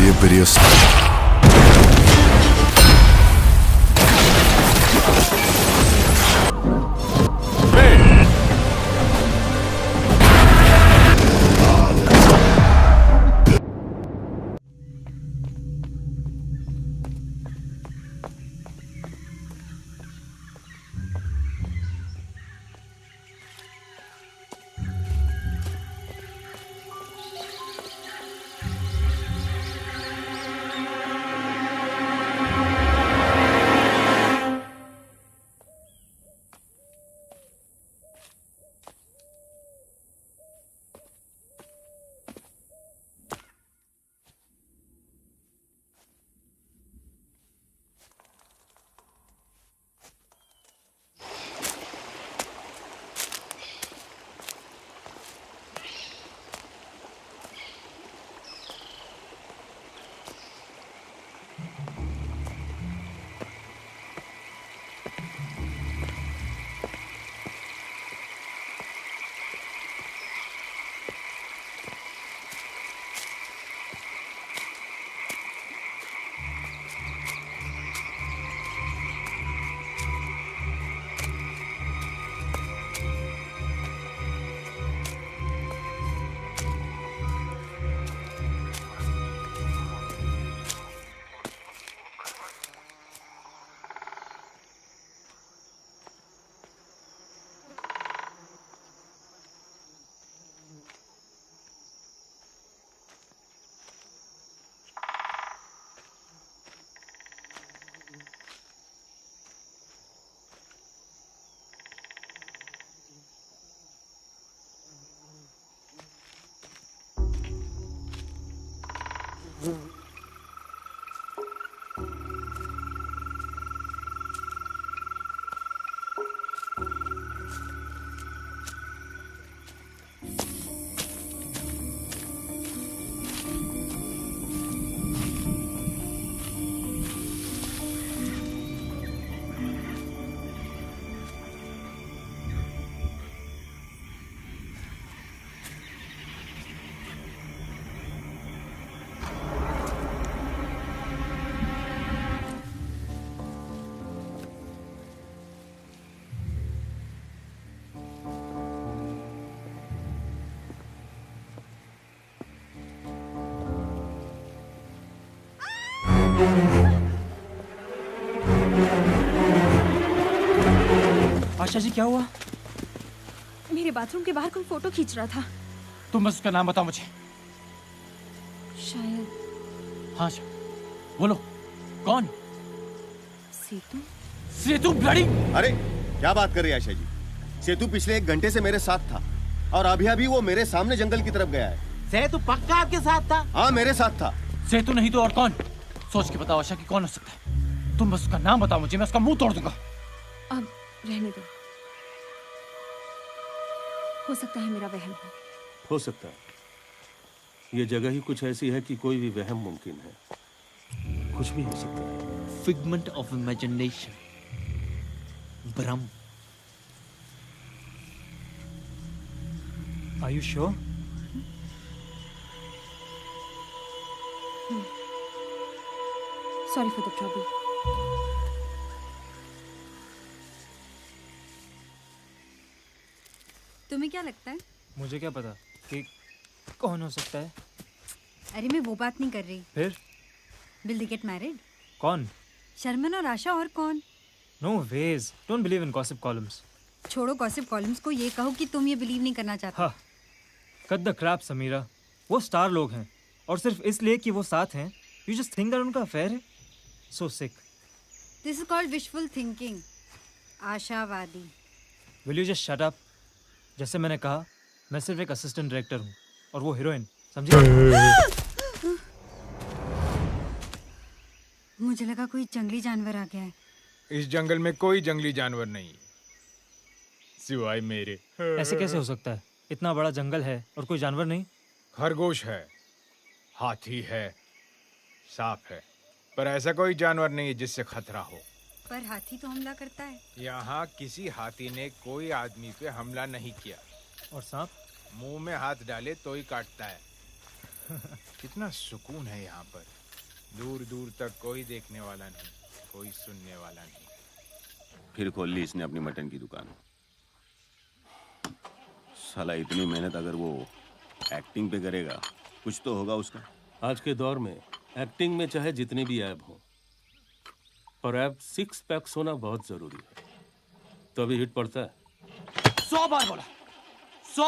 பெரிய பெரிய आशा जी क्या हुआ? मेरे बाथरूम के बाहर कोई फोटो खींच रहा था। तुम बस उसका नाम बताओ मुझे। शायद। हाँ आशा, बोलो कौन? सेतु। सेतु ब्लडी! अरे क्या बात कर रही है आशा जी? सेतु पिछले 1 घंटे से मेरे साथ था और अभी अभी वो मेरे सामने जंगल की तरफ गया है। सेतु पक्का आपके साथ था? हाँ मेरे साथ था। सेतु नहीं तो और कौन? सोच के बताओ आशा कि कौन हो सकता है। तुम बस उसका नाम बताओ मुझे, मैं उसका मुंह तोड़ दूंगा। अब रहने दो, हो सकता है मेरा वहम हो सकता है। ये जगह ही कुछ ऐसी है कि कोई भी वहम मुमकिन है। कुछ भी हो सकता है। फिगमेंट ऑफ इमेजिनेशन, भ्रम। Are you sure? Sorry for the trouble. तुम्हें क्या लगता है? मुझे क्या पता कि कौन हो सकता है। अरे मैं वो बात नहीं कर रही। फिर? Will they get married? कौन? शर्मन और आशा, और कौन? No ways. Don't believe in gossip columns. छोड़ो गॉसिप कॉलम्स को, ये कहो कि तुम ये बिलीव नहीं करना चाहते। हाँ, cut the crap समीरा। वो स्टार लोग हैं और सिर्फ इसलिए कि वो साथ हैं you just think that उनका अफेयर है। So sick. This is called wishful thinking. आशावादी। Will you just shut up? जैसे मैंने कहा, मैं सिर्फ एक असिस्टेंट डायरेक्टर हूँ और वो हीरोइन, समझे? मुझे लगा कोई जंगली जानवर आ गया है। इस जंगल में कोई जंगली जानवर नहीं सिवाय मेरे। ऐसे कैसे हो सकता है? इतना बड़ा जंगल है और कोई जानवर नहीं? खरगोश है, हाथी है, सांप है, पर ऐसा कोई जानवर नहीं है जिससे खतरा हो। पर हाथी तो हमला करता है। यहाँ किसी हाथी ने कोई आदमी पे हमला नहीं किया। और सांप? मुंह में हाथ डाले तो ही काटता है। कितना सुकून है यहाँ पर। दूर दूर तक कोई देखने वाला नहीं, कोई सुनने वाला नहीं। फिर खोल ली इसने अपनी मटन की दुकान। साला इतनी मेहनत अगर वो एक्टिंग पे करेगा, कुछ तो होगा उसका। आज के दौर में एक्टिंग में चाहे जितनी भी ऐप हो, पर ऐप 6 पैक्स होना बहुत जरूरी है, तभी हिट पड़ता है। 100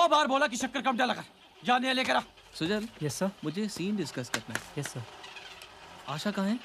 बार बोला कि शक्कर कम डाला कर, जाने लेकर आ। Sujal, yes sir. मुझे सीन डिस्कस करना है। Yes sir. आशा कहाँ है?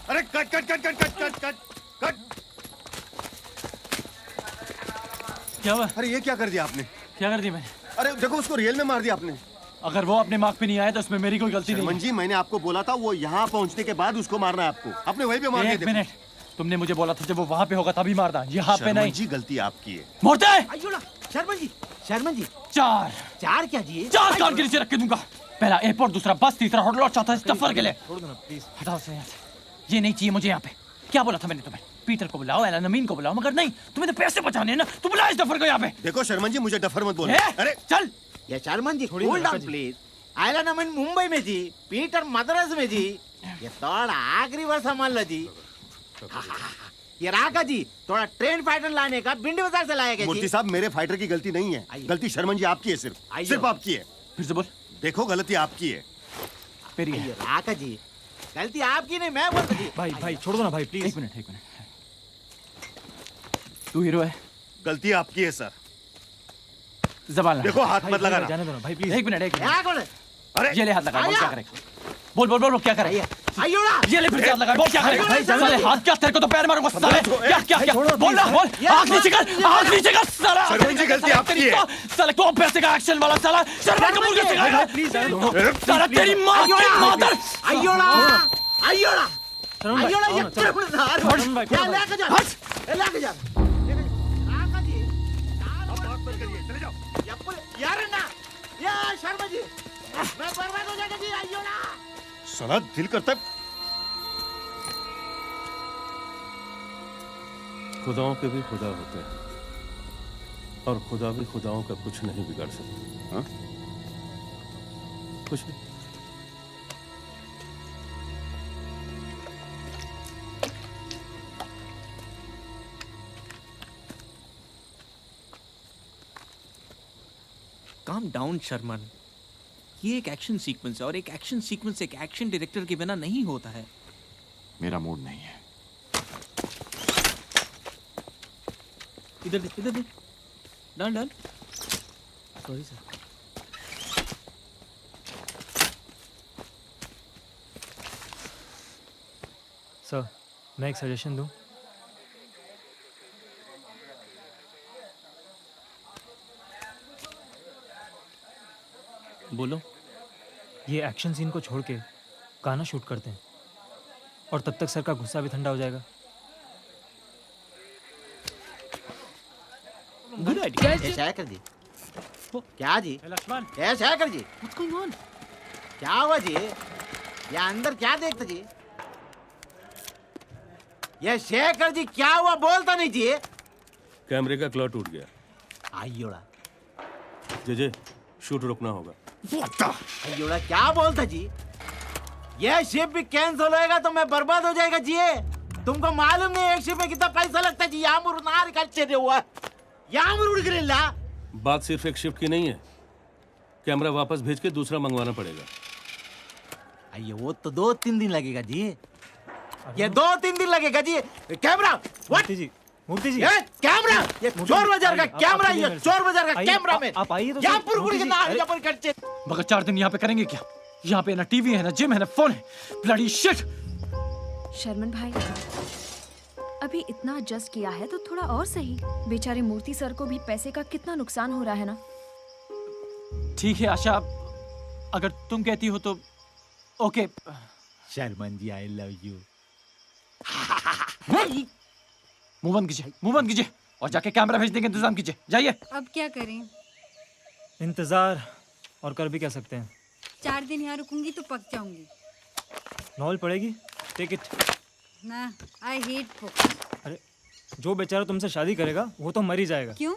अरे cut cut cut cut cut cut cut cut. क्या हुआ? अरे ये क्या कर दिया आपने? क्या कर दिया मैंने? अरे देखो उसको रियल में मार दिया आपने। अगर वो अपने मार्क पे नहीं आया तो उसमें मेरी कोई गलती नहीं शर्मन जी, मैंने आपको बोला था वो यहाँ पहुँचने के बाद उसको मारना है आपको। आपने वहीं पे मार है। दिया। एक मिनट, तुमने मुझे बोला था जब वो वहाँ पे होगा तभी मारना, यहाँ पे नहीं। जी गलती आपकी है। मोड़ते शर्मन जी चार क्या जी? 4 कान के नीचे रख के दूंगा। पहला एयरपोर्ट, दूसरा बस, तीसरा होटल और चौथा स्टफर के लिए। छोड़ दो ना प्लीज। हटाओ से यहाँ से। ये नहीं चाहिए मुझे यहाँ पे। क्या बोला था मैंने तुम्हें? पीटर को बुलाओ, एलन अमीन को बुलाओ, मगर नहीं, तुम्हें तो पैसे बचाने हैं ना, तुम बुलाओ इस डफर को यहाँ पे। देखो शर्मन जी, मुझे डफर मत बोलो। अरे चल। ये शर्मन जी कूल डाउन प्लीज। आयलन अमीन मुंबई में जी, पीटर मद्रास में जी। ये थोड़ा आखिरी बार संभाल लो जी। ये राका जी थोड़ा ट्रेन फाइटर लाने का भिंडी बाजार से लाएगा जी। मूर्ति साहब, मेरे फाइटर की गलती नहीं है, गलती शर्मन जी आपकी है। सिर्फ आपकी है। फिर से बोल। देखो गलती आपकी है। मेरी है। राका जी गलती आपकी नहीं, मैं बोलता जी। भाई छोड़ दो ना भाई प्लीज। एक मिनट। तू हीरो है। गलती आपकी है सर। जबान देखो हाथ मत लगाना। जाने दो ना भाई प्लीज। एक मिनट। क्या बोले? अरे ये ले हाथ लगा, बोल क्या करेगा? बोल क्या करे? अयोड़ा ये ले फिर से हाथ लगा, बोल क्या करेगा? साले हाथ क्या, तेरे को तो पैर मारूंगा साले। क्या क्या क्या बोल ना, बोल। आँख नीचे कर साला। सरपंच जी, गलती आपकी है। साले कौन पैसे का एक्शन वाला साला शर्मा कपूर के सिखाएगा साला तेरी माँ की मादर। अयोड़ा अयोड़ा शरण भाई, अयोड़ा आओ ये ना, चलो। शरण भाई, क्या शरण भाई। लेके जा लेके जा आका जी यार ना या शर्मा जी मैं बर्बाद हो जाएगा जी। अयोड़ा साला दिल करता है खुदाओं के भी खुदा होते हैं और खुदा भी खुदाओं का कुछ नहीं बिगाड़ सकते। हाँ? कुछ नहीं। काम डाउन शर्मन, ये एक एक्शन सीक्वेंस है और एक एक्शन सीक्वेंस एक एक्शन डायरेक्टर के बिना नहीं होता है। मेरा मूड नहीं है। इधर दे, इधर दे। Done done. Sorry sir. Sir, मैं एक सजेशन दूं? बोलो। ये एक्शन सीन को छोड़ के गाना शूट करते हैं और तब तक सर का गुस्सा भी ठंडा हो जाएगा। Good idea. ऐसा कर जी क्या जी लक्ष्मण, ऐसा कर जी व्हाट्स गोइंग ऑन? क्या हुआ जी या अंदर क्या देखते जी ये शेखर जी क्या हुआ बोलता नहीं जी। कैमरे का क्लॉ टूट गया। अयोड़ा जे शूट रोकना होगा। अयोड़ा क्या बोलता जी ये शिप भी कैंसिल होएगा तो मैं बर्बाद हो जाएगा जी। तुमको मालूम नहीं एक शिप में कितना पैसा लगता है जी। यामुर नार कच्चे हुआ यामुर उड़ गिरिल्ला। बात सिर्फ एक शिफ्ट की नहीं है, कैमरा वापस भेज के दूसरा मंगवाना पड़ेगा। अये वो तो 2-3 दिन लगेगा जी। ये 2-3 दिन लगेगा जी। कैमरा व्हाट मूर्ति जी, ये कैमरा ये चोर बाजार का कैमरा ये चोर बाजार का आइए, कैमरा में आप आइए तो यहाँ सही। पर गुड़ी के मूर्ति जी, नार अरे- यहाँ पर कच्चे। मगर 4 दिन यहाँ पे करेंगे क्या? यहाँ पे ना टीवी है, ना जिम है, ना फोन है। Bloody shit. शर्मन भाई, अभी इतना एडजस्ट किया है तो थोड़ा और सही। बेचारे मूर्ति सर को भी पैसे का कितना नुकसान हो रहा है ना। ठीक है आशा, अगर तुम कहती हो तो okay. Sharman ji I love you. मुंह बंद कीजिए और जाके कैमरा भेजने का इंतजाम कीजिए। जाइए। अब क्या करें? इंतजार और कर भी क्या सकते हैं। 4 दिन यहाँ रुकूंगी तो पक जाऊंगी। नॉवल पड़ेगी, टेक इट। ना, आई हेट बुक्स। अरे जो बेचारा तुमसे शादी करेगा वो तो मर ही जाएगा। क्यों?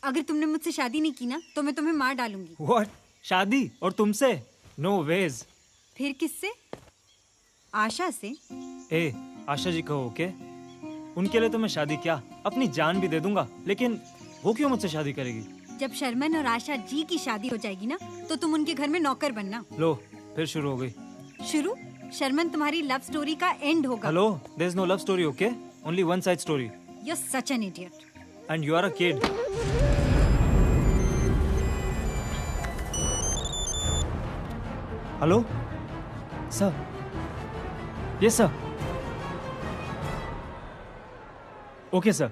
अगर तुमने मुझसे शादी नहीं की ना तो मैं तुम्हें मार डालूंगी। व्हाट? शादी और तुमसे? No ways. फिर किससे? आशा से। ए आशा जी कहो ओके, उनके लिए तो मैं शादी क्या अपनी जान भी दे दूंगा, लेकिन वो क्यों मुझसे शादी करेगी? जब शर्मन और आशा जी की शादी हो जाएगी ना तो तुम उनके घर में नौकर बनना। लो फिर शुरू हो गई। शुरू? शर्मन तुम्हारी लव स्टोरी का एंड होगा। Hello, there is no love story, okay? Only one side story you are such an idiot. And you are a kid. Hello sir, yes sir, okay sir.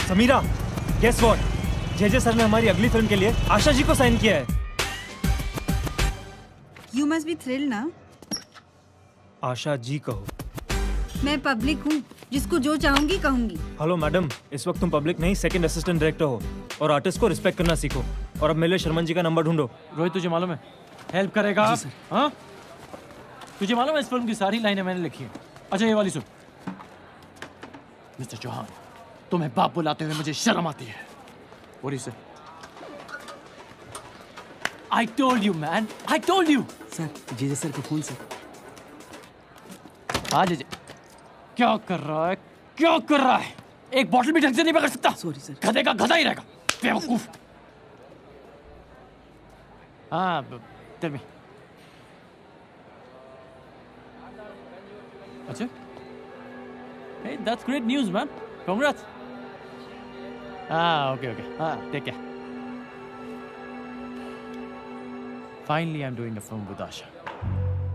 Sameera, guess what? JJ sir ने हमारी अगली film के लिए आशा जी को sign किया है। You must be thrilled ना। आशा जी कहो। मैं पब्लिक हूँ, जिसको जो चाहूंगी कहूंगी। हेलो मैडम, इस वक्त तुम पब्लिक नहीं सेकंड असिस्टेंट डायरेक्टर हो और आर्टिस्ट को रिस्पेक्ट करना सीखो। और अब मेरे लिए शर्मन जी का नंबर ढूंढो। रोहित, तुझे मालूम है हेल्प करेगा? हाँ, तुझे मालूम है इस फिल्म की सारी लाइनें मैंने लिखी है। अच्छा ये वाली सुन। मिस्टर चौहान, तुम्हें बाप बुलाते हुए मुझे शर्म आती है। और इसे I told you man, I told you। Sir, JJ sir का फोन सर। हाँ जेजे, क्या कर रहा है? क्या कर रहा है? एक बॉटल भी ढंग से नहीं पकड़ सकता। Sorry sir. गधे का गधा ही रहेगा, बेवकूफ। हाँ, tell me। अच्छा, hey, that's great news, man. Congrats. हाँ, okay, okay. हाँ, take care. Finally I am doing a film with Asha.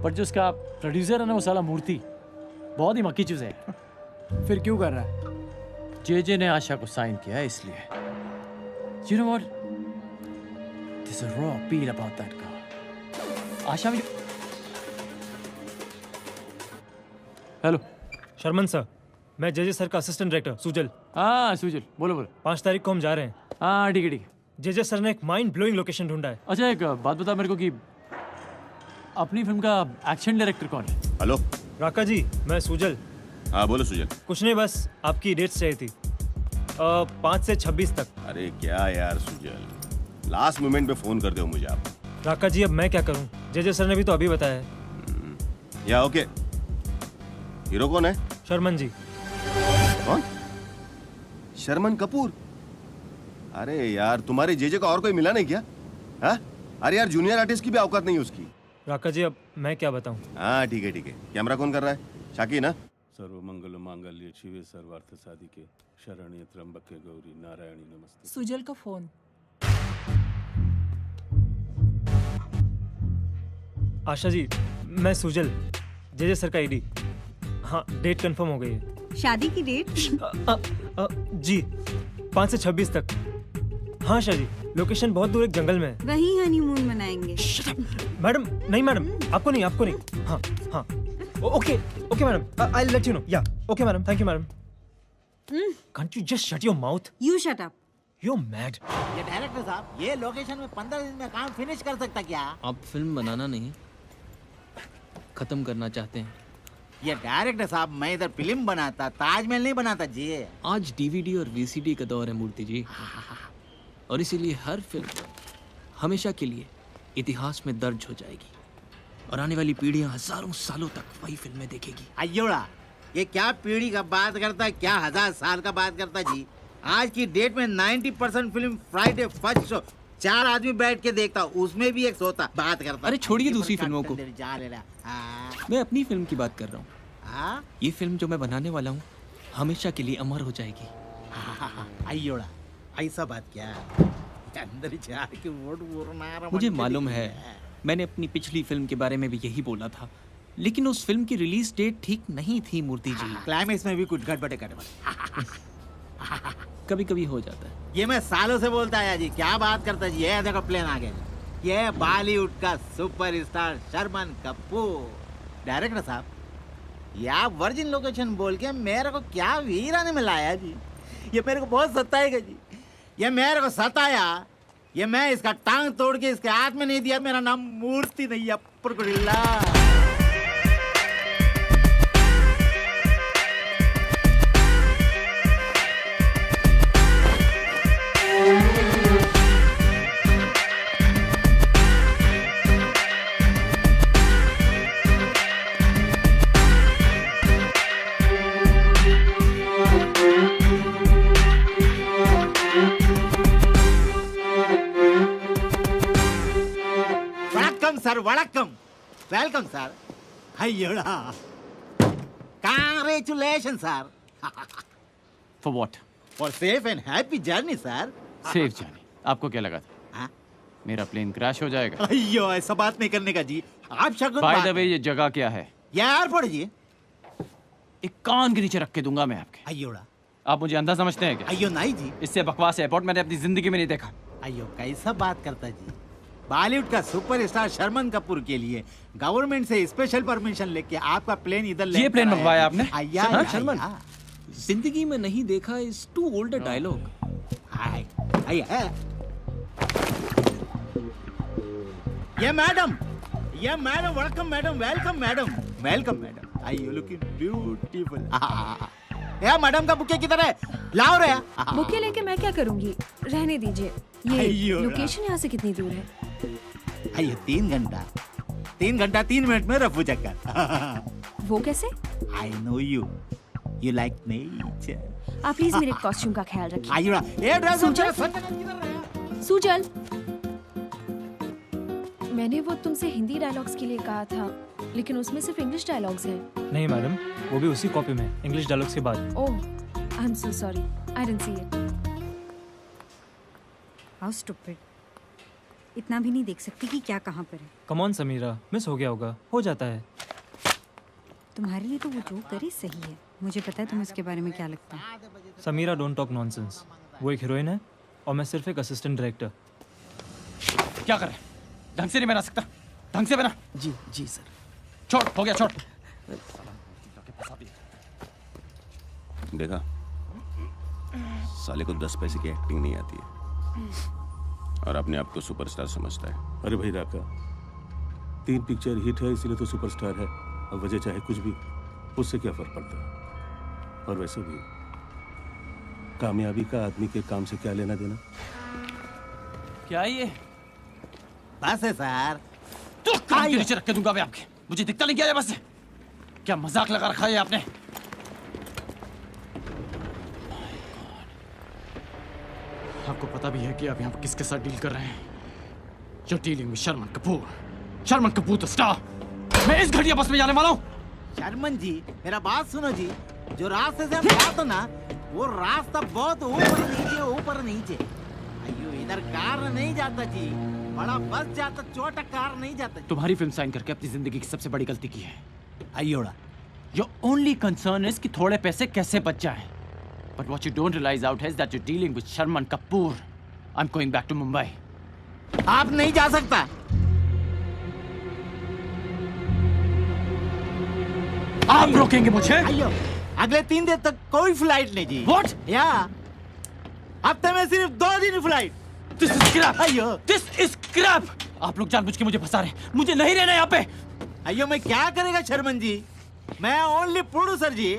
पर जो उसका प्रोड्यूसर है ना, वो साला मूर्ति बहुत ही मक्की चूज़ है। फिर क्यों कर रहा है? जेजे ने आशा को साइन किया है इसलिए। You know what? There's a raw appeal about that girl. आशा में हेलो शर्मन सर, मैं जेजे सर का असिस्टेंट डायरेक्टर सुजल। हाँ सुजल, बोलो बोलो। 5 तारीख को हम जा रहे हैं। हाँ ठीक है ठीक है। जेजे सर ने एक माइंड ब्लोइंग लोकेशन ढूंढा है। अच्छा एक बात बता मेरे को कि अपनी फिल्म का एक्शन डायरेक्टर कौन है? हेलो राका जी, मैं सुजल। हाँ बोलो सुजल। कुछ नहीं, बस आपकी डेट्स चाहिए थी 5 से 26 तक। अरे क्या यार सुजल, लास्ट मोमेंट पे फोन कर दो मुझे आप। राका जी अब मैं क्या करूं? जेजे सर ने भी तो अभी बताया है। या ओके। हीरो कौन है? शर्मन जी। कौन? शर्मन कपूर? अरे यार तुम्हारे जेजे का और कोई मिला नहीं क्या? हाँ? अरे यार जूनियर आर्टिस्ट की भी औकात नहीं है उसकी। राका जी अब मैं क्या बताऊं? हाँ ठीक है। कैमरा कौन कर रहा है? शाकी ना? सर्वमंगल मांगल्ये शिवे सर्वार्थ साधिके शरण्य त्र्यंबके गौरी नारायणी नमस्ते। सुजल का फोन। आशा जी, मैं सुजल, जेजे सर का ईडी। हाँ, डेट कंफर्म हो गई है। शादी की डेट? जी 5 से 26 तक। हाँ आशा जी, लोकेशन बहुत दूर एक जंगल में है। वहीं हनीमून मनाएंगे। मैडम नहीं, मैडम आपको नहीं। हाँ हाँ okay madam, I let you know. Yeah okay madam, thank you madam. Can't you just shut your mouth? You shut up. You mad. ये डायरेक्टर साहब, ये लोकेशन में 15 दिन में काम फिनिश कर सकता क्या? आप फिल्म बनाना नहीं, खत्म करना चाहते हैं। ये डायरेक्टर साहब, मैं इधर फिल्म बनाता, ताजमहल नहीं बनाता जी। आज डीवीडी और वीसीडी का दौर है मूर्ति जी, और इसीलिए हर फिल्म हमेशा के लिए इतिहास में दर्ज हो जाएगी और आने वाली पीढ़ियां हजारों सालों तक वही फिल्में देखेगी। अयोड़ा, ये क्या पीढ़ी का बात करता है, क्या 1000 साल का बात करता है जी। आज की डेट में 90% फिल्म फ्राइडे फर्स्ट शो 4 आदमी बैठ के देखता, उसमें भी एक सोता बात करता। अरे छोड़िए दूसरी फिल्मों को, मैं अपनी फिल्म की बात कर रहा हूँ। ये फिल्म जो मैं बनाने वाला हूँ हमेशा के लिए अमर हो जाएगी। अयोड़ा, ऐसा बात क्या? अंदर जाके वोट बोलना। मुझे मालूम है, मैंने अपनी पिछली फिल्म के बारे में भी यही बोला था, लेकिन उस फिल्म की रिलीज डेट ठीक नहीं थी मूर्ति जी। क्लाइमेक्स में भी कुछ गड़बड़ कभी कभी हो जाता है। ये मैं सालों से बोलता है जी, क्या बात करता जी। ये देखो प्लेन आ गया। ये बॉलीवुड का सुपरस्टार शर्मन कपूर। डायरेक्टर साहब, ये आप वर्जिन लोकेशन बोल के मेरे को क्या वीराने में लाया जी। ये मेरे को बहुत सताएगा जी। ये मेरे को सताया, ये मैं इसका टांग तोड़ के इसके हाथ में नहीं दिया। मेरा नाम मूर्ति नहीं है, पुरकुड़िल्ला। सर वड़कम, वेलकम सर। अयोड़ा, congratulation sir. For what? For safe and happy journey sir. Safe journey? आपको क्या लगा था मेरा प्लेन क्रैश हो जाएगा? अयो ऐसा बात नहीं करने का जी। आप शगुन बाय द वे, ये जगह क्या है? ये एयरपोर्ट जी। एक कान के नीचे रख के दूंगा मैं आपके। अयोड़ा, आप मुझे अंधा समझते हैं क्या? अयो नहीं जी, इससे बकवास एयरपोर्ट मैंने अपनी जिंदगी में नहीं देखा। अयो कैसा बात करता जी। बॉलीवुड का सुपरस्टार शर्मन कपूर के लिए गवर्नमेंट से स्पेशल परमिशन लेके आपका प्लेन इधर ले। ये प्लेन मंगवाया आपने? शर्मन, जिंदगी में नहीं देखा इज टू ओल्ड डायलॉग। ये madam, welcome madam, welcome madam, welcome madam. I you looking beautiful. ये मैडम का बुके किधर है? लाओ रे। बुके लेके मैं क्या करूंगी, रहने दीजिए। ये लोकेशन यहाँ से कितनी दूर है? आइए 3 घंटा 3 मिनट में रफू चक्कर। वो कैसे? I know you like nature. आप प्लीज मेरे कॉस्ट्यूम का ख्याल रखिए। आइए ये ड्रेस सुजल, मैंने वो तुमसे हिंदी डायलॉग्स के लिए कहा था, लेकिन उसमें सिर्फ इंग्लिश डायलॉग्स हैं। नहीं मैडम, वो भी उसी कॉपी में, इंग्लिश डायलॉग्स के बाद। Oh, I am so sorry, I didn't see it. How stupid. इतना भी नहीं देख सकती कि क्या कहाँ पर है। कम ऑन समीरा, मिस हो गया होगा, हो जाता है। तुम्हारे लिए तो वो जो करे सही है। मुझे पता है तुम्हें उसके बारे में क्या लगता है। Sameera don't talk nonsense. वो एक हीरोइन है और मैं सिर्फ एक असिस्टेंट डायरेक्टर। क्या कर रहे हैं? ढंग से नहीं बना सकता? ढंग से बना। जी जी सर। छोड़, हो गया, छोड़। देखा, साले को 10 पैसे की एक्टिंग नहीं आती है और अपने आप को सुपरस्टार समझता है। अरे भाई राका, 3 पिक्चर हिट है इसलिए तो सुपरस्टार है। अब वजह चाहे कुछ भी, उससे क्या फर्क पड़ता है? और वैसे भी कामयाबी का आदमी के काम से क्या लेना देना? क्या ये? बस है सर। तो कान के नीचे रख के दूंगा मैं आपके। मुझे दिखता नहीं क्या है बस से? क्या मजाक लगा रखा है आपने? आपको पता भी है कि आप यहाँ किसके साथ डील कर रहे हैं? You're dealing with Sharman Kapoor. Sharman Kapoor तो स्टार। मैं इस घटिया बस में जाने वाला हूँ। शर्मन जी, मेरा बात सुनो जी। जो रास्ते से हम जाते ना, वो रास्ता बहुत ऊपर नीचे। अयो, इधर कार नहीं जाता जी, बड़ा बस जाता, छोटा कार नहीं जाता। तुम्हारी फिल्म साइन करके अपनी जिंदगी की सबसे बड़ी गलती की है। अयोड़ा। Your only concern is कि थोड़े पैसे कैसे बच जाएं। But what you don't realize out is that you're dealing with Sharman Kapoor. I'm going back to Mumbai. आप नहीं जा सकता। आप रोकेंगे मुझे? अयो, अगले 3 दिन तक कोई फ्लाइट नहीं जी। What? या हफ्ते में सिर्फ 2 दिन फ्लाइट। This is crap. अयो, This is crap. आप लोग जानबूझ के मुझे फंसा रहे हैं। मुझे नहीं रहना यहाँ पे। अयो, मैं क्या करेगा शर्मन जी? मैं ओनली प्रोड्यूसर जी।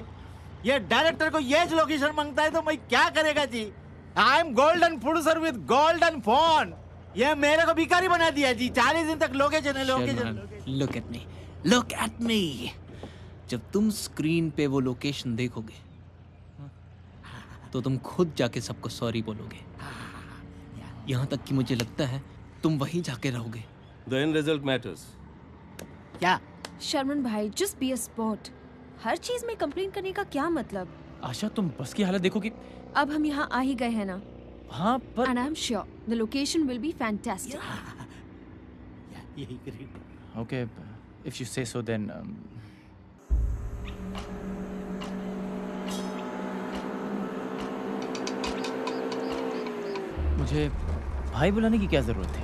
ये डायरेक्टर को ये लोकेशन मांगता है तो मैं क्या करेगा जी? I am golden producer with golden phone. ये मेरे को भिखारी बना दिया जी। 40 दिन तक लोकेशन है, location. Look at me, look at me. जब तुम स्क्रीन पे वो लोकेशन देखोगे तो तुम खुद जाके सबको सॉरी बोलोगे। यहाँ तक कि मुझे लगता है तुम वहीं जाके रहोगे। The end result matters. क्या? शर्मन भाई, just be a sport. हर चीज में कंप्लेन करने का क्या मतलब? आशा, तुम बस की हालत देखोगी। अब हम यहाँ आ ही गए हैं ना। हाँ, पर And I'm sure the location will be fantastic. यही करेगा। Okay, if you say so, then मुझे भाई बुलाने की क्या जरूरत थी?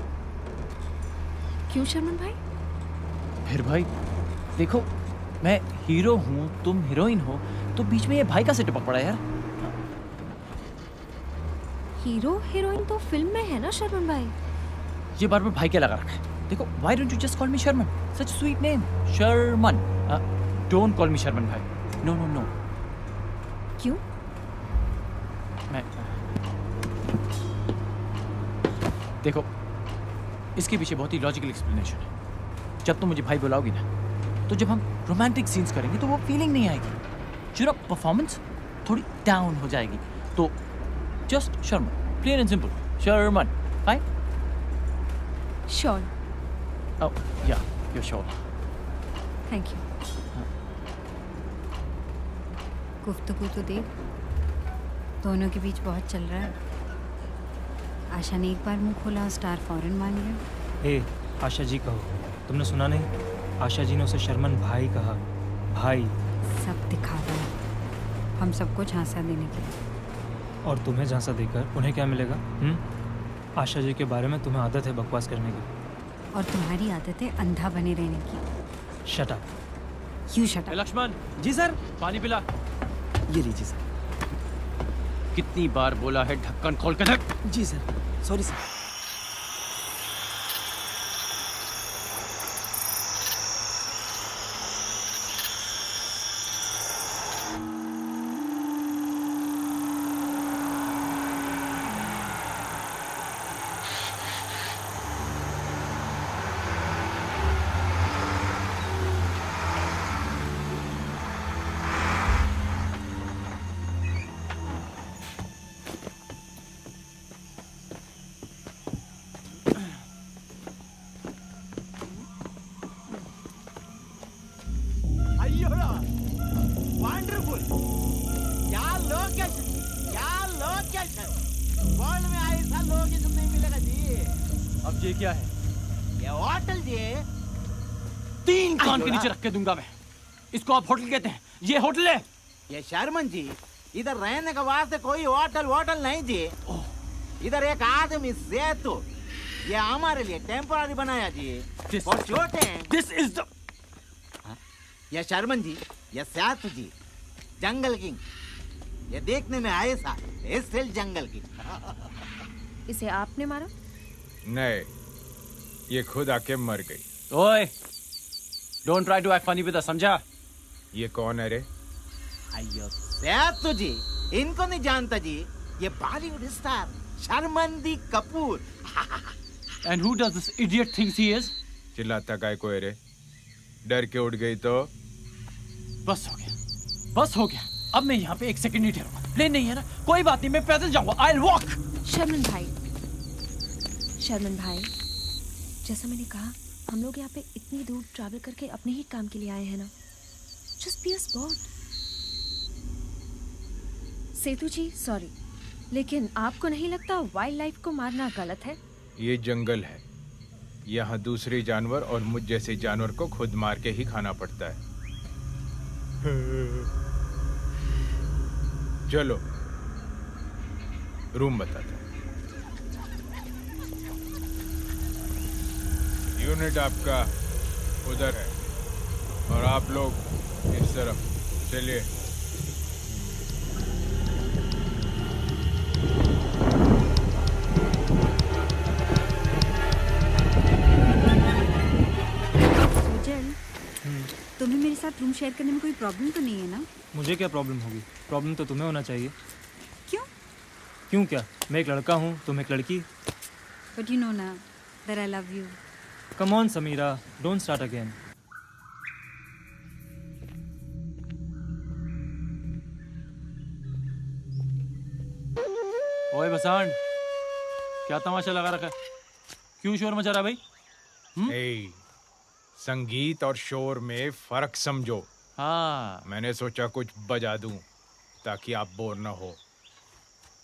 क्यों शर्मन भाई? फिर भाई, देखो, मैं हीरो हूँ, तुम हीरोइन हो, तो बीच में ये भाई का से टपक पड़ा यार। हीरो हीरोइन तो फिल्म में है ना शर्मन भाई। ये बार बार भाई क्या लगा रखा है? देखो, why don't you just call me Sharman? Such a sweet name, Sharman. Don't call me Sharman भाई. No, no, no. क्यों? मैं देखो, इसके पीछे बहुत ही लॉजिकल एक्सप्लेनेशन है। जब तुम मुझे भाई बुलाओगी ना, तो जब हम रोमांटिक सीन्स करेंगे तो वो फीलिंग नहीं आएगी। जो परफॉर्मेंस थोड़ी डाउन हो जाएगी। तो just Sharman, plain and simple, Sharman, fine? Sure. Oh, yeah, you're sure. Thank you. गुफ्तगू तो देख, दोनों के बीच बहुत चल रहा है। आशा ने एक बार मुंह खोला, स्टार फौरन मान गया। ए, आशा जी कहो, तुमने सुना नहीं? आशा जी ने उसे शर्मन भाई कहा। भाई। सब दिखावा है, हम सबको झांसा देने के लिए। और तुम्हें झांसा देकर उन्हें क्या मिलेगा? आशा जी के बारे में तुम्हें आदत है बकवास करने की। और तुम्हारी आदत है अंधा बने रहने की। Shut up. You shut up. Lakshman, जी सर। पानी पिला। ये लीजिए सर। कितनी बार बोला है ढक्कन खोल के रख? जी सर, सॉरी सर। वंडरफुल, क्या लोकेशन, क्या लोकेशन। वर्ल्ड में ऐसा लोकेशन नहीं मिलेगा जी। अब ये क्या है? ये होटल जी। 3 कान के नीचे रख के दूंगा मैं। इसको आप होटल कहते हैं? ये होटल है? ये शर्मन जी, इधर रहने के वास्ते कोई होटल नहीं जी। इधर एक आदमी सेतु ये हमारे लिए टेम्पररी बनाया जी। और छोटे हैं। This is the... ये शर्मन जी, ये सेतु जी, जंगल किंग। ये देखने में ऐसा स्टिल जंगल किंग। इसे आपने मारा? नहीं, ये खुद आके मर गई। ओए, don't try to act funny with us, समझा? ये कौन है रे? अयो सेतु जी, इनको नहीं जानता जी। ये Bollywood star Sharman Kapoor. And who does this idiot thinks he is? चिल्लाता काय को है रे? डर के उठ गई तो? बस हो गया, बस हो गया। अब मैं यहाँ पे 1 सेकंड नहीं ठहरूंगा। प्लेन नहीं है ना? कोई बात नहीं, मैं पैदल जाऊंगा। I'll walk. शर्मन भाई, शर्मन भाई, जैसा मैंने कहा, हम लोग यहाँ पे इतनी दूर ट्रैवल करके अपने ही काम के लिए आए हैं ना। Just be a sport. Setu ji, sorry, लेकिन आपको नहीं लगता वाइल्ड लाइफ को मारना गलत है? ये जंगल है, यहाँ दूसरे जानवर और मुझ जैसे जानवर को खुद मार के ही खाना पड़ता है। चलो रूम बताता हूँ। यूनिट आपका उधर है और आप लोग इस तरफ। चलिए। तुम्हें मेरे साथ रूम शेयर करने में कोई प्रॉब्लम तो नहीं है ना? मुझे क्या प्रॉब्लम होगी? प्रॉब्लम तो तुम्हें होना चाहिए। क्यों? क्यों क्या? मैं एक लड़का हूँ, तुम एक लड़की। बट यू नो ना that I love you. Come on Sameera, don't start again. ओए बसांड, क्या तमाशा लगा रखा है? क्यों शोर मचा रहा भाई? ए, संगीत और शोर में फर्क समझो। हाँ, मैंने सोचा कुछ बजा दूं ताकि आप बोर ना हो।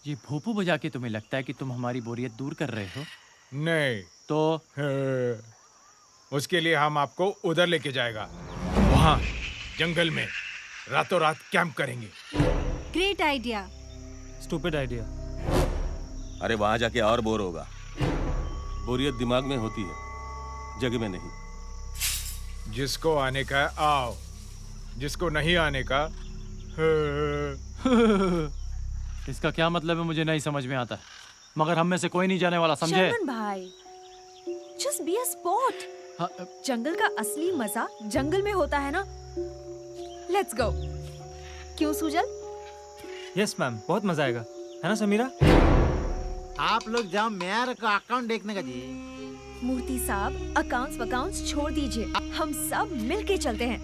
ये भोपू बजा के तुम्हें लगता है कि तुम हमारी बोरियत दूर कर रहे हो? नहीं तो उसके लिए हम आपको उधर लेके जाएगा, वहाँ जंगल में रातों रात कैंप करेंगे। Great idea. Stupid idea. अरे वहां जाके और बोर होगा। बोरियत दिमाग में होती है, जगह में नहीं। जिसको आने का है आओ, जिसको नहीं आने का इसका क्या मतलब है मुझे नहीं समझ में आता, मगर हम में से कोई नहीं जाने वाला, समझे? शर्मन भाई, just be a sport. हाँ, जंगल का असली मजा जंगल में होता है ना। Let's go. क्यों सुजल? यस मैम, बहुत मजा आएगा, है ना समीरा? आप लोग जाओ मेयर का अकाउंट देखने का जी। मूर्ति साहब, अकाउंट्स छोड़ दीजिए, हम सब मिलके चलते हैं।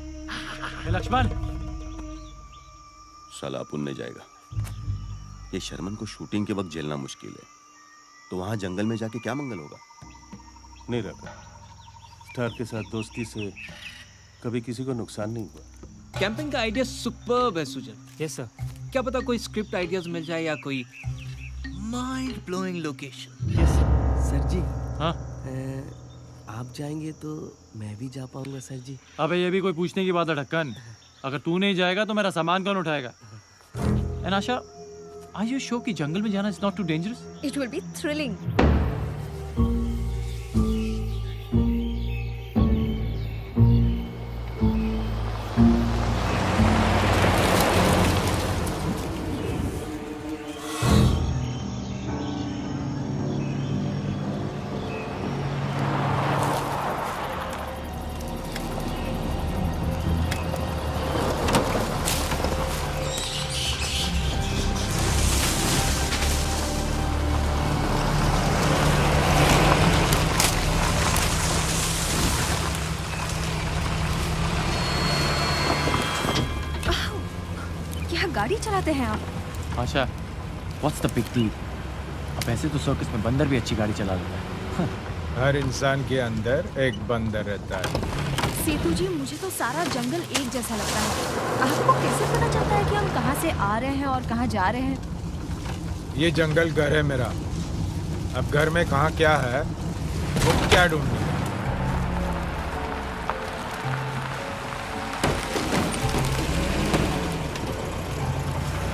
लक्ष्मण, साला पुण्य जाएगा। ये शर्मन को शूटिंग के वक्त झेलना मुश्किल है, तो वहां जंगल में जाके क्या मंगल होगा? नहीं रखा, स्टार के साथ दोस्ती से कभी किसी को नुकसान नहीं हुआ। कैंपिंग का आइडिया सुपर्ब है सुजल। Yes sir. क्या पता कोई स्क्रिप्ट आइडियाज मिल जाए या कोई mind blowing location. Yes sir जी। हाँ, आप जाएंगे तो मैं भी जा पाऊंगा सर जी। अबे ये भी कोई पूछने की बात है ढक्कन? अगर तू नहीं जाएगा तो मेरा सामान कौन उठाएगा? And Asha, are you sure कि जंगल में जाना is not too dangerous? It will be thrilling. गाड़ी चलाते हैं आप? Asha, what's the big deal? अब ऐसे तो सर्कस में बंदर भी अच्छी गाड़ी चला लेता है। हर इंसान के अंदर एक बंदर रहता है। सेतु जी, मुझे तो सारा जंगल एक जैसा लगता है। आपको कैसे पता चलता है कि हम कहाँ से आ रहे हैं और कहाँ जा रहे हैं? ये जंगल घर है मेरा। अब घर में कहाँ क्या है वो क्या ढूंढ रही है?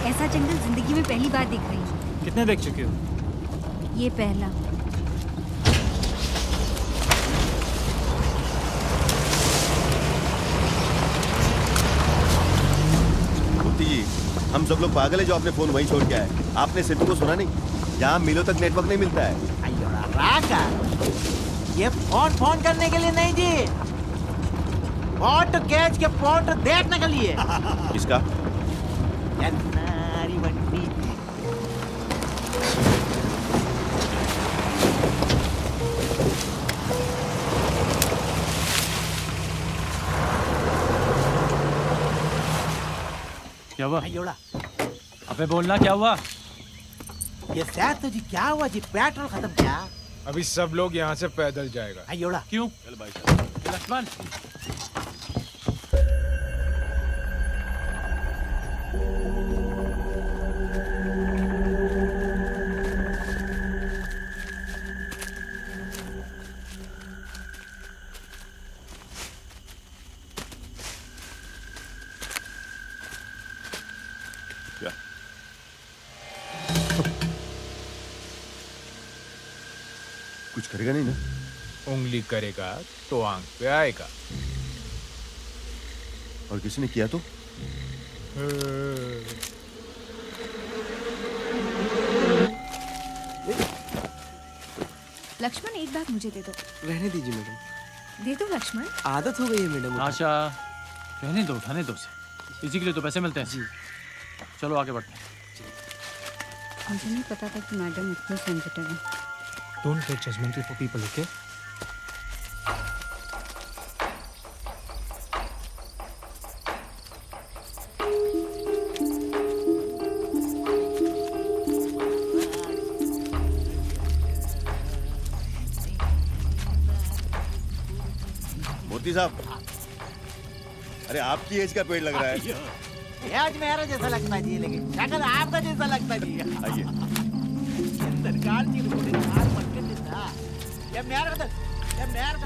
ऐसा जंगल जिंदगी में पहली बार देख रही हूँ। कितने देख चुके हो? ये पहला। मूर्ति जी, हम सब लोग पागल है जो आपने फोन वहीं छोड़ के आए। आपने सिद्धू को सुना नहीं? यहाँ मीलों तक नेटवर्क नहीं मिलता है। अयोड़ा राका, ये फोन करने के लिए नहीं जी, फोटो कैच के फोटो देखने के लिए। किसका? ये नारी बंटी। क्या हुआ? अयोड़ा, अबे बोलना क्या हुआ? ये शायद तो जी क्या हुआ जी, पेट्रोल खत्म क्या? अभी सब लोग यहाँ से पैदल जाएगा। अयोड़ा, क्यों? चल भाई साहब। लक्ष्मण, क्या? कुछ करेगा नहीं ना? उंगली करेगा तो आंख पे आएगा। और किसी ने किया तो? लक्ष्मण एक बात मुझे दे दो। रहने दीजिए मैडम, दे दो लक्ष्मण। आदत हो गई है मैडम। आशा, रहने दो, उठाने दो उसे। इसी के लिए तो पैसे मिलते हैं जी। चलो आगे बढ़ते हैं। मुझे नहीं पता था कि मैडम इतनी सेंसिटिव है। Don't get judgmental for people, okay? मोती साहब, अरे आपकी एज का पेड़ लग रहा है। ये आज मेरा जैसा लगता है जी, लेकिन शक्ल आपका जैसा लगता है जी। आइए। सरकार जी रोड कार पटके देता। ये मेरा तो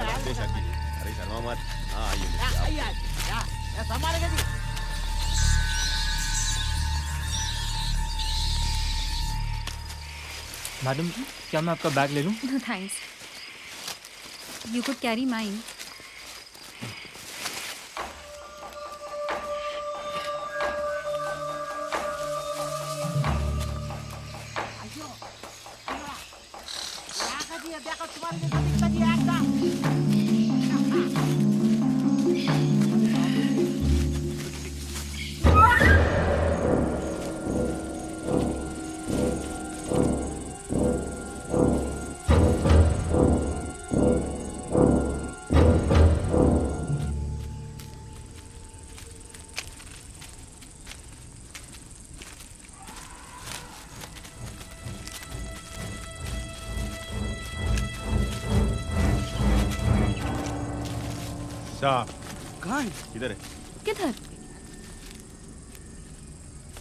हाल पेश आइए। अरे शर्मा मत। हाँ आइए। आइए या संभालेगा जी। मैडम, क्या मैं आपका बैग ले लूं? No thanks. You could carry mine. देखो तुम्हारे जैसा दिखता जी आएगा। साहब, कहाँ है? किधर है? किधर?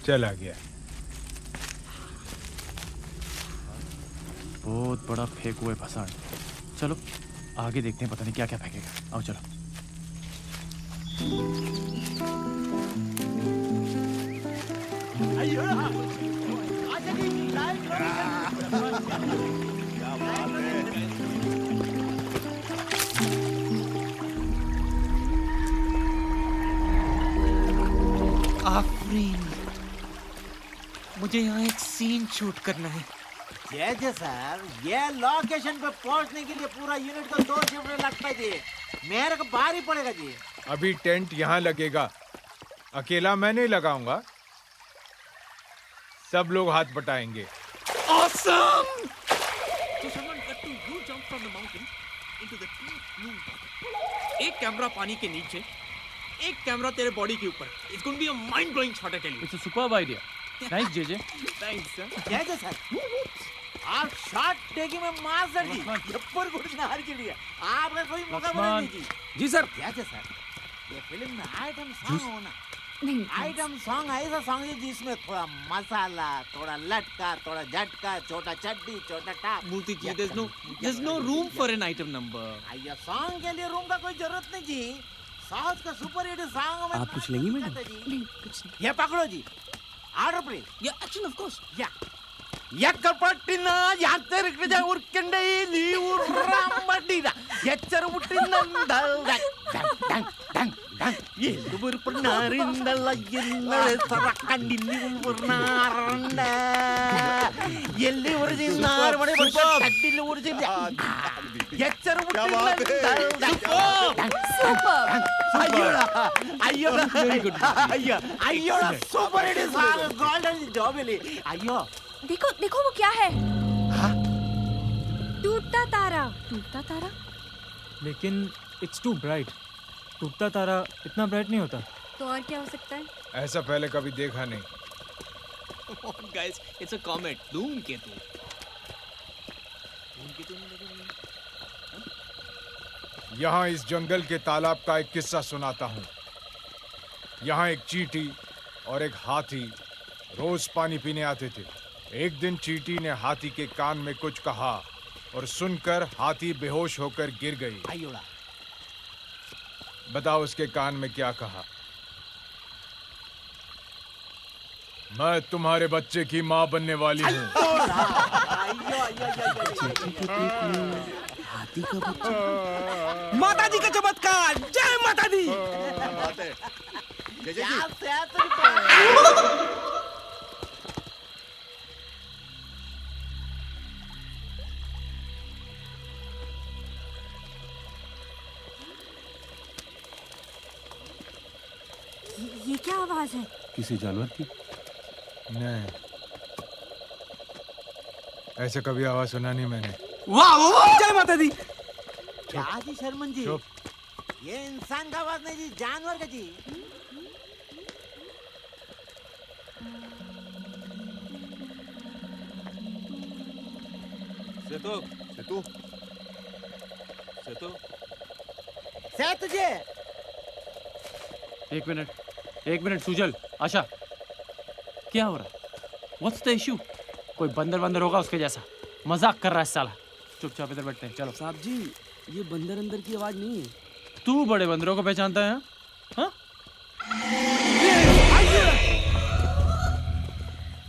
चला गया। बहुत बड़ा फेंक हुआ है फसाड। चलो आगे देखते हैं, पता नहीं क्या क्या फेंकेगा। आओ चलो। आफरीन, मुझे यहाँ एक सीन शूट करना है। जय सर, ये लोकेशन पे पहुंचने के लिए पूरा यूनिट को 2 शिफ्ट लगता है जी। मेरे को भारी पड़ेगा जी। अभी टेंट यहाँ लगेगा, अकेला मैं नहीं लगाऊंगा, सब लोग हाथ बटाएंगे। Awesome! So someone got to you jump from the mountain into the deep blue water. एक कैमरा पानी के नीचे, एक कैमरा तेरे बॉडी के ऊपर. It's going to be a mind-blowing shot, I tell you. It's a superb idea. Nice, JJ. Thanks, sir. जय sir, आप शॉट टेकिंग में मास्टर जी। जब्बर गुड़नार के लिए आपका कोई मौका बना नहीं जी। जी सर. जय सर, ये फिल्म में आइटम सॉन्ग होना नहीं आइटम सॉन्ग ऐसा सॉन्ग है जिसमें थोड़ा मसाला, थोड़ा लटका, थोड़ा झटका, छोटा चड्डी, छोटा top. Murthy ji, there's no room for an item number. ये सॉन्ग के लिए रूम का कोई जरूरत नहीं जी। साउथ का सुपर हिट सॉन्ग में आप कुछ लेंगी मैडम? नहीं कुछ नहीं। ये पकड़ो जी, order please. Yeah, action of course. या ಎಕ್ಕಪಟ್ಟಿನ ಯಾತ್ರೆಗಳ ಉರ್ಕಂಡ ಇಲ್ಲಿ ಊರ್ರಾಂಬಡಿದ ಎಚ್ಚರ ಹುಟ್ಟಿನಂದ ಎಂದು ಬುರ್ಪನಾರಿಂದಲ್ಲ ಎಲ್ಲ ಸರ ಕಂಡಿಲ್ಲಿ ಉರ್ನಾರಂಡ ಎಲ್ಲಿ ಉರ್ಜಿನಾರ ಮನೆ ಬರ್ತಾ ಅಡ್ಡಿಲ್ಲಿ ಉರ್ಜಿದ ಎಚ್ಚರ ಅಯ್ಯೋ ಅಯ್ಯೋ ಸೂಪರ್ ಹಿಟ್ ಸಾಂಗ್ ಗೋಲ್ಡನ್ ಜಾಬಿಲಿ ಅಯ್ಯೋ देखो देखो वो क्या है? टूटता तारा। टूटता तारा? लेकिन इट्स टू ब्राइट। टूटता तारा इतना ब्राइट नहीं होता। तो और क्या हो सकता है? ऐसा पहले कभी देखा नहीं। Guys, it's a comet. धूमकेतु। यहाँ इस जंगल के तालाब का एक किस्सा सुनाता हूँ। यहाँ एक चींटी और एक हाथी रोज पानी पीने आते थे। एक दिन चींटी ने हाथी के कान में कुछ कहा और सुनकर हाथी बेहोश होकर गिर गई। बताओ उसके कान में क्या कहा? मैं तुम्हारे बच्चे की माँ बनने वाली हूँ। हाथी का बच्चा। माता जी का चमत्कार, जय माता दी। ये क्या आवाज है? किसी जानवर की? नहीं, ऐसे कभी आवाज सुना नहीं मैंने। वाह वाह, जय माता दी। क्या जी शर्मन जी? चुप। ये इंसान का आवाज नहीं जी, जानवर का जी। सेतु सेतु सेतु से तुझे एक मिनट सुजल, आशा, क्या हो रहा है? What's the issue? कोई बंदर होगा उसके जैसा, मजाक कर रहा है साला। चुपचाप इधर बैठते हैं, चलो। साहब जी, ये बंदर अंदर की आवाज नहीं है। तू बड़े बंदरों को पहचानता है? हाँ?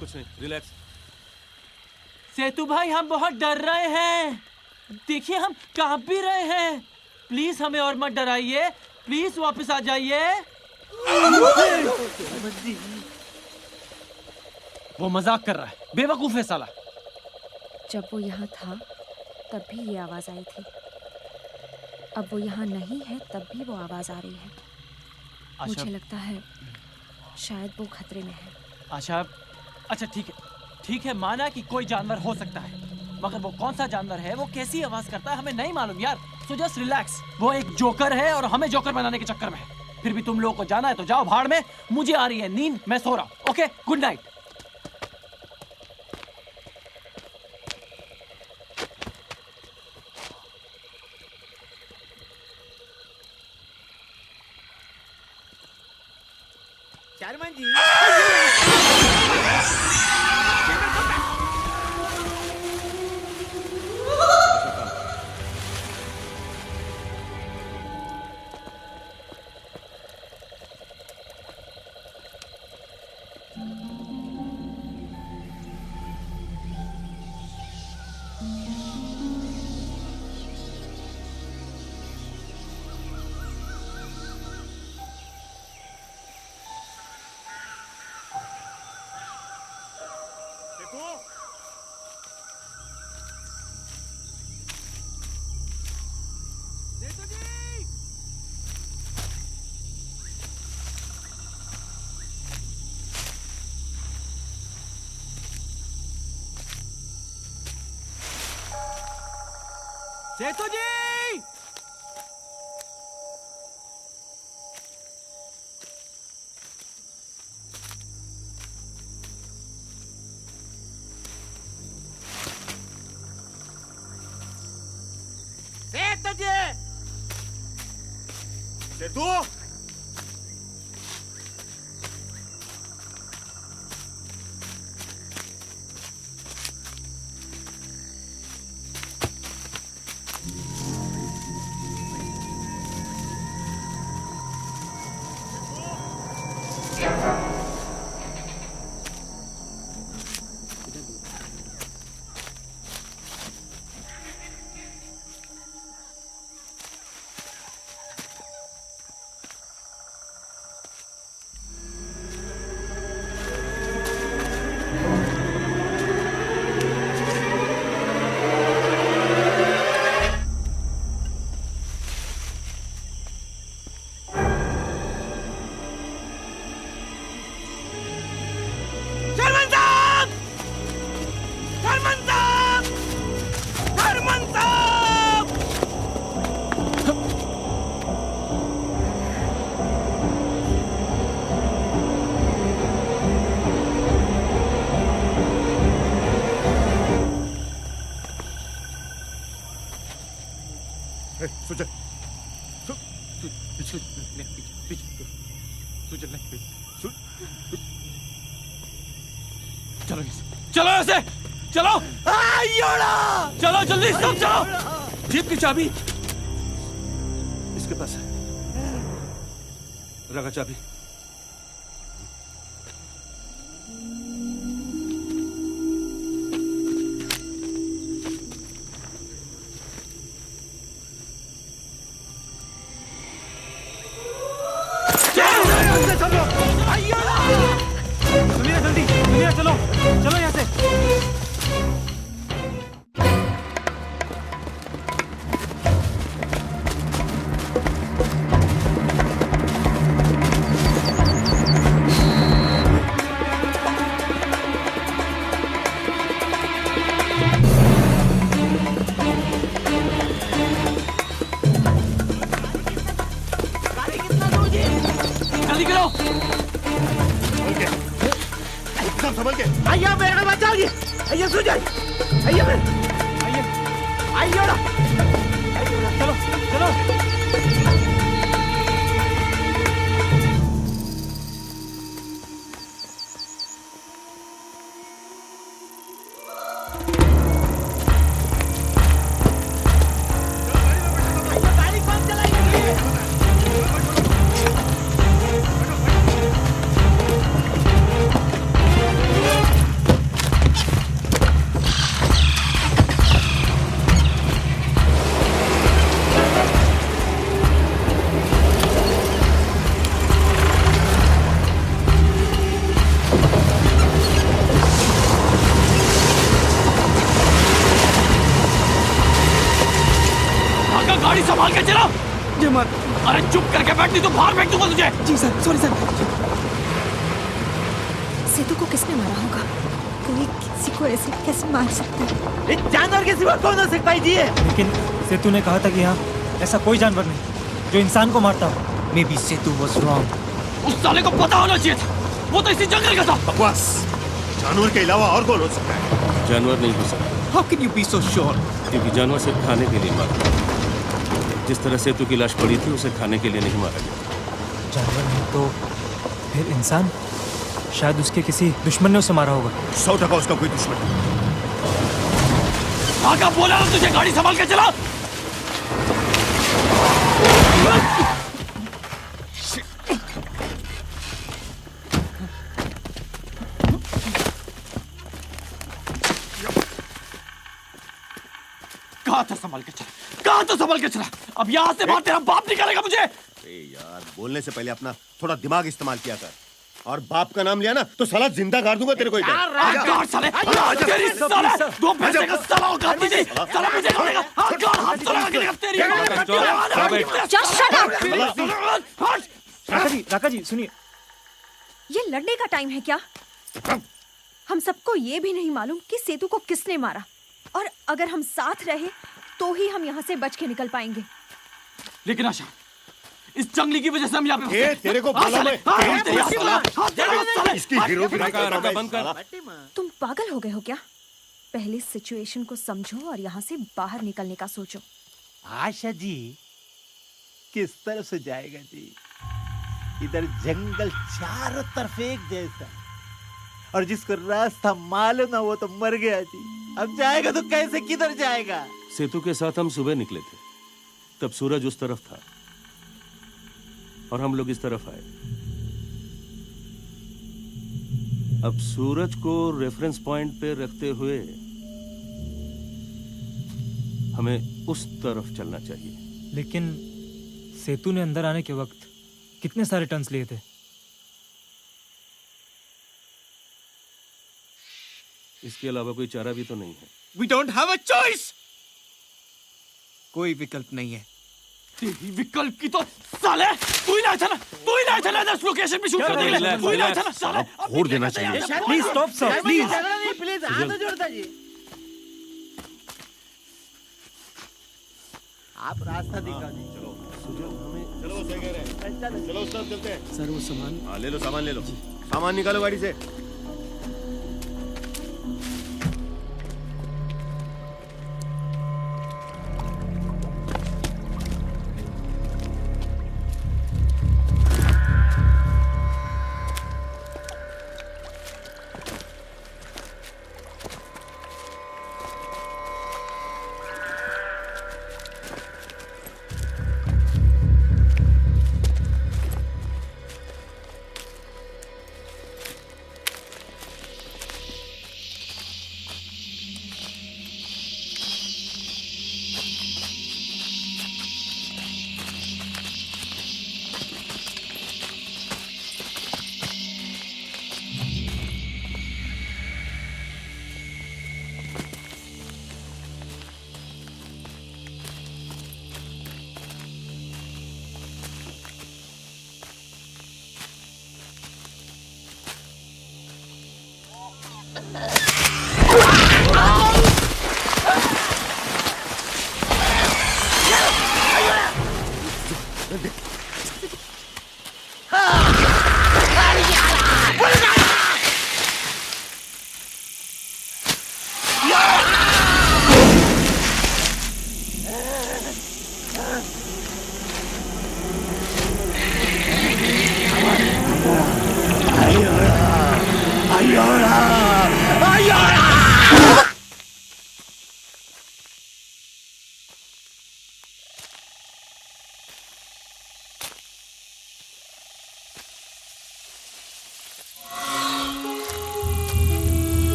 कुछ नहीं, रिलैक्स। सेतु भाई, हम बहुत डर रहे हैं। देखिए, हम कांप भी रहे हैं। प्लीज हमें और मत डराइए, प्लीज वापस आ जाइए। वो मजाक कर रहा है, बेवकूफ है साला। जब वो यहाँ था तब भी ये आवाज आई थी, अब वो यहाँ नहीं है तब भी वो आवाज आ रही है। मुझे लगता है शायद वो खतरे में है। आशा, अच्छा ठीक है, माना कि कोई जानवर हो सकता है, मगर वो कौन सा जानवर है, वो कैसी आवाज करता है, हमें नहीं मालूम यार। So just relax. वो एक जोकर है और हमें जोकर बनाने के चक्कर में है। फिर भी तुम लोगों को जाना है तो जाओ भाड़ में, मुझे आ रही है नींद, मैं सो रहा हूं। Okay, good night. Sharman ji, Setu ji, Setu Sujal चलो चलो ऐसे चलो चलो जल्दी सब चलो। जीप की चाबी इसके पास है। रखा चाबी। सुनिए जल्दी, सुनिए चलो चलो यहाँ से। जल्दी करो। सब संभल के। अय्या मेरे को बचाओ जी। अय्या सुजल। अय्या मेरे। अय्या ना। चलो चलो। गाड़ी संभाल के चला। जी मत। अरे चुप करके बैठ, नहीं तो बाहर फेंक दूंगा तुझे। जी सर, सॉरी सर। सेतु को किसने मारा होगा? कोई किसी को ऐसे कैसे मार सकता है? इस जानवर के सिवा कौन हो सकता है जी? लेकिन सेतु ने कहा था कि यहाँ ऐसा कोई जानवर नहीं जो इंसान को मारता हो। May be Setu was wrong. उस साले को पता होना चाहिए था, वो तो इसी जंगल का था। बकवास। जानवर के अलावा और कौन हो सकता है? जानवर नहीं हो सकता। How can you be so sure? क्योंकि जानवर सिर्फ खाने के लिए मारता है। जिस तरह सेतु की लाश पड़ी थी उसे खाने के लिए नहीं मारा गया। जानवर नहीं तो फिर इंसान? शायद उसके किसी दुश्मन ने उसे मारा होगा। 100% उसका कोई दुश्मन नहीं। आका बोला ना तुझे, गाड़ी संभाल के चला। कहा था संभाल के चला, कहा तो संभाल के चला। अब यहाँ से बाहर तेरा बाप निकालेगा मुझे। अरे यार, बोलने से पहले अपना थोड़ा दिमाग इस्तेमाल किया कर। और बाप का नाम लिया ना तो साला जिंदा गाड़ दूंगा तेरे को इधर। गाड़ साले, तेरी साले, दो पैसे का साला औकात नहीं थी। साला मुझे गाड़ेगा, गाड़ हाथ तो लगा के देगा तेरी। Just shut up! राका जी सुनिए। ये लड़ने का टाइम है क्या? हम सबको ये भी नहीं मालूम कि सेतु को किसने मारा, और अगर हम साथ रहे तो ही हम यहाँ से बच के निकल पाएंगे। लेकिन आशा, इस जंगली की वजह से हम यहाँ पे ए, तेरे को बोला मैं। इसकी हीरोगिरी का बंद कर। तुम पागल हो गए हो क्या? पहले सिचुएशन को समझो और यहाँ से बाहर निकलने का सोचो। आशा जी किस तरफ से जाएगा जी? इधर जंगल चारों तरफ एक जैसा, और जिसको रास्ता मालूम ना वो तो मर गया जी। अब जाएगा तो कैसे, किधर जाएगा? सेतु के साथ हम सुबह निकले थे, तब सूरज उस तरफ था और हम लोग इस तरफ आए। अब सूरज को रेफरेंस पॉइंट पे रखते हुए हमें उस तरफ चलना चाहिए। लेकिन सेतु ने अंदर आने के वक्त कितने सारे टन्स लिए थे? इसके अलावा कोई चारा भी तो नहीं है। We don't have a choice. कोई विकल्प नहीं है। तेरी विकल्प की तो साले तू ही ना था ना, तू ही ना था ना इस लोकेशन पे शूट करने के लिए, तू ही ना था ना साले। फोड़ देना चाहिए। Please stop sir, please. Please हाथ जोड़ता जी। आप रास्ता दिखाओ जी। चलो वो सही कह रहे हैं। चलो उस तरफ चलते हैं। सर वो सामान। हाँ ले लो, सामान ले लो। सामान निकालो गाड़ी से।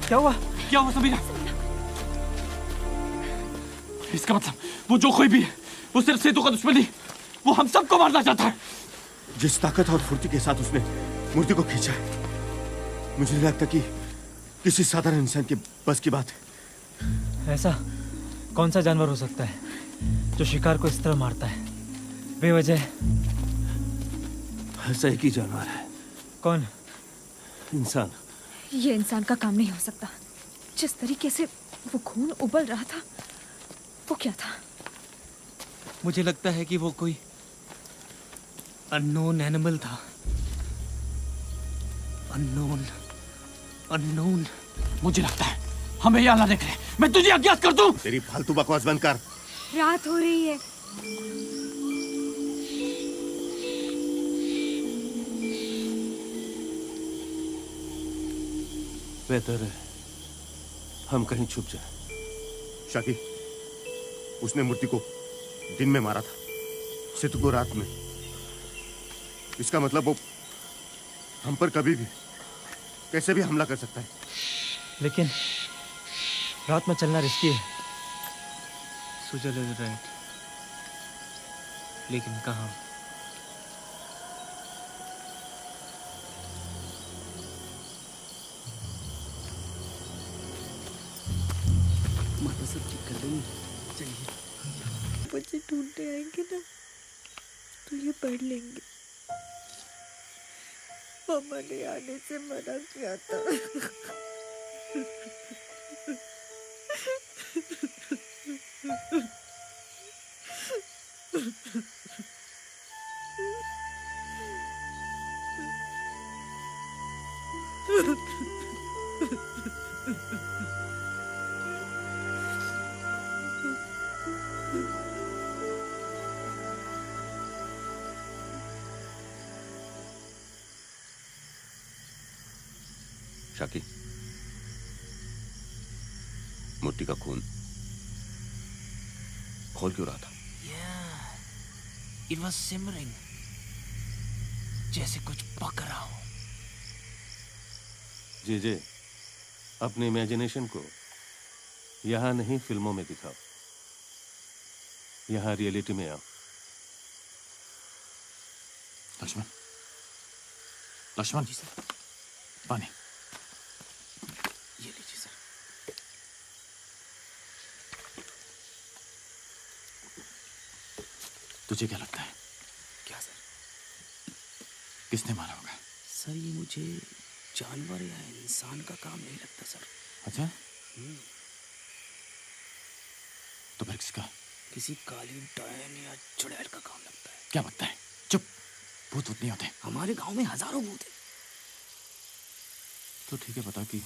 क्या हुआ? क्या हुआ समीरा? इसका मतलब वो जो कोई भी है वो सिर्फ सेतु का दुश्मन नहीं, वो हम सबको मारना चाहता है। जिस ताकत और फुर्ती के साथ उसने मूर्ति को खींचा है, मुझे नहीं लगता कि किसी साधारण इंसान के बस की बात है। ऐसा कौन सा जानवर हो सकता है जो शिकार को इस तरह मारता है बेवजह? ऐसा एक ही जानवर है। कौन? इंसान। ये इंसान का काम नहीं हो सकता। जिस तरीके से वो खून उबल रहा था, वो क्या था? मुझे लगता है कि वो कोई अननोन एनिमल था। अननोन। मुझे लगता है हमें यहाँ लाने के लिए मैं तुझे अज्ञात कर दूं। तेरी फालतू बकवास बंद कर। रात हो रही है। बेहतर है हम कहीं छुप जाए। शाकी, उसने मूर्ति को दिन में मारा था, सेतु को रात में। इसका मतलब वो हम पर कभी भी कैसे भी हमला कर सकता है। लेकिन रात में चलना रिस्की है। सुजल इज राइट, लेकिन कहाँ? माता सब ठीक कर देंगे। चलिए। बच्चे ढूंढने आएंगे ना तो ये पढ़ लेंगे। मामा ने आने से मना किया था। शाकी, मूर्ति का खून खोल क्यों रहा था? It was simmering, जैसे कुछ पक रहा हो। जे अपने इमेजिनेशन को यहाँ नहीं फिल्मों में दिखाओ, यहाँ रियलिटी में आओ। लक्ष्मण जी सर, पानी। ये लीजिए सर। तुझे क्या लगता है क्या सर? किसने मारा होगा? सर ये मुझे जानवर या इंसान का काम नहीं लगता सर। अच्छा, तो फिर किसका? किसी काली डायन या चुड़ैल का काम लगता है। क्या लगता है? चुप, भूत नहीं होते। हमारे गांव में हजारों भूत हैं। तो ठीक है, बता कि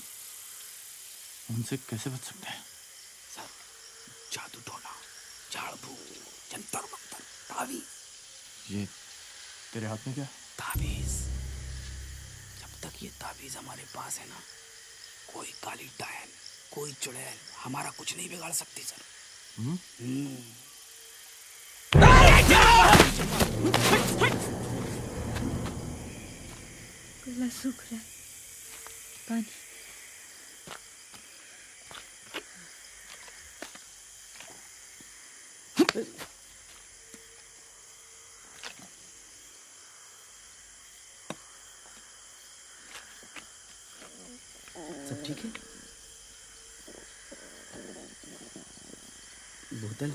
उनसे कैसे बच सकते हैं? सर जादू टोना, झाड़ फूक, जंतर मंतर, ताबीज। ये तेरे हाथ में क्या? ताबीज। जब तक ये ताबीज हमारे पास है ना, कोई काली डायन, कोई चुड़ैल हमारा कुछ नहीं बिगाड़ सकती सर। गला सूख रहा है। पानी। सब ठीक है? बोतल?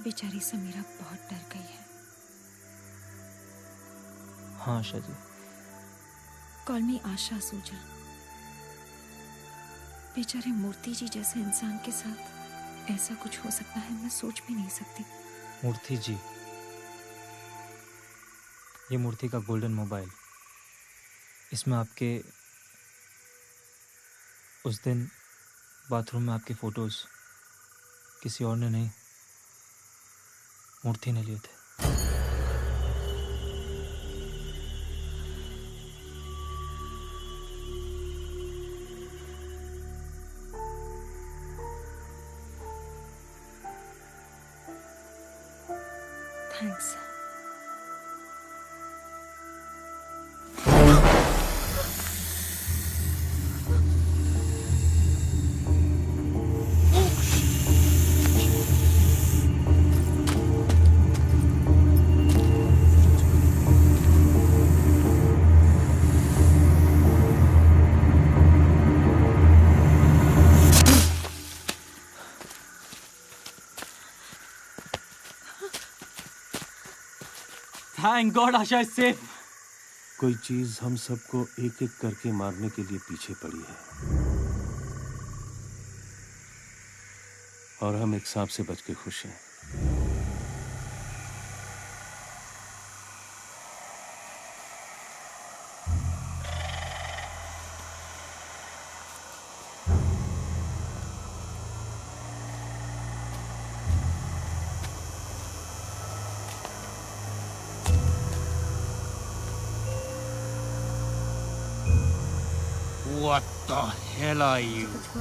बेचारी समीरा बहुत डर गई है। हाँ आशा जी। कॉल मी आशा सूजन। बेचारे मूर्ति जी जैसे इंसान के साथ ऐसा कुछ हो सकता है, मैं सोच भी नहीं सकती। मूर्ति जी, ये मूर्ति का गोल्डन मोबाइल, इसमें आपके उस दिन बाथरूम में आपके फोटोज किसी और ने नहीं, मूर्ति ने लिए थे। Thanks. Thank God Asha is safe. कोई चीज हम सबको एक एक करके मारने के लिए पीछे पड़ी है और हम एक सांप से बच के खुश हैं। What the hell are you? कुछ हुआ?